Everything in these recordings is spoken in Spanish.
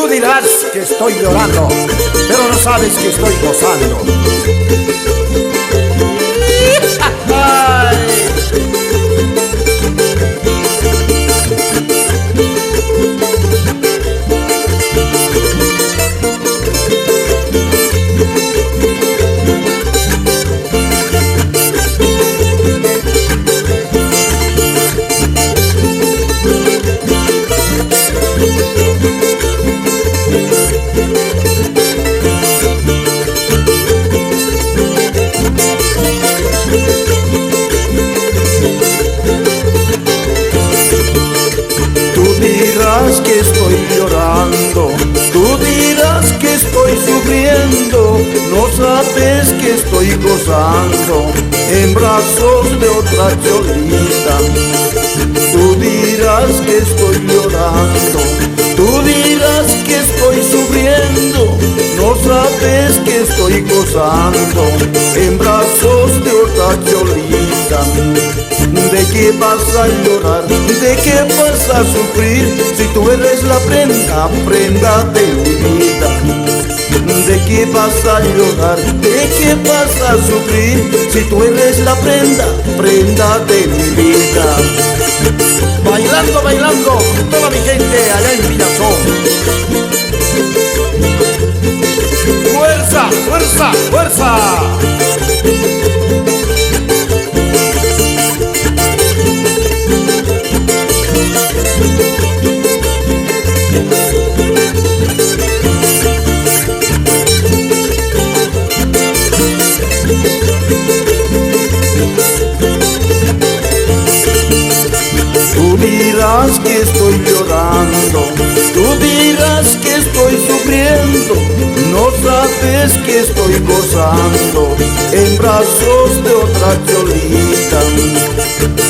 Tú dirás que estoy llorando, pero no sabes que estoy gozando. Ay. Que estoy llorando, tú dirás que estoy sufriendo, no sabes que estoy gozando en brazos de otra cholita. Tú dirás que estoy llorando, tú dirás que estoy sufriendo, no sabes que estoy gozando en brazos de otra cholita. ¿De qué vas a llorar? ¿De qué vas a sufrir? Si tú eres la prenda, prenda de mi vida. ¿De qué vas a llorar? ¿De qué vas a sufrir? Si tú eres la prenda, prenda de mi vida. Bailando, bailando, toda mi gente allá en Villazón. ¡Fuerza, fuerza, fuerza! Tú dirás que estoy llorando, tú dirás que estoy sufriendo, no sabes que estoy gozando en brazos de otra cholita.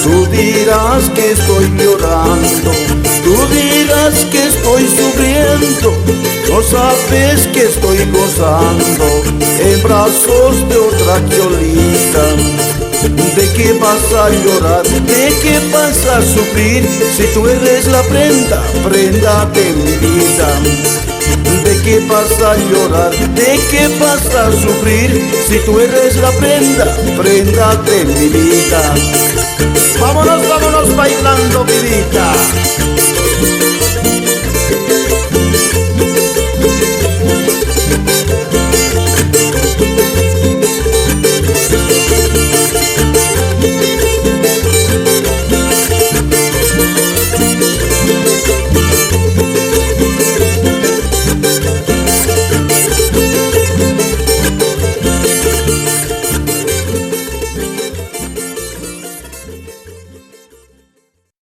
Tú dirás que estoy llorando, tú dirás que estoy sufriendo, no sabes que estoy gozando en brazos de otra cholita. ¿De qué vas a llorar? ¿De qué vas a sufrir? Si tú eres la prenda, prenda de mi vida. ¿De qué vas a llorar? ¿De qué vas a sufrir? Si tú eres la prenda, prenda de mi vida. Vámonos, vámonos bailando, vidita.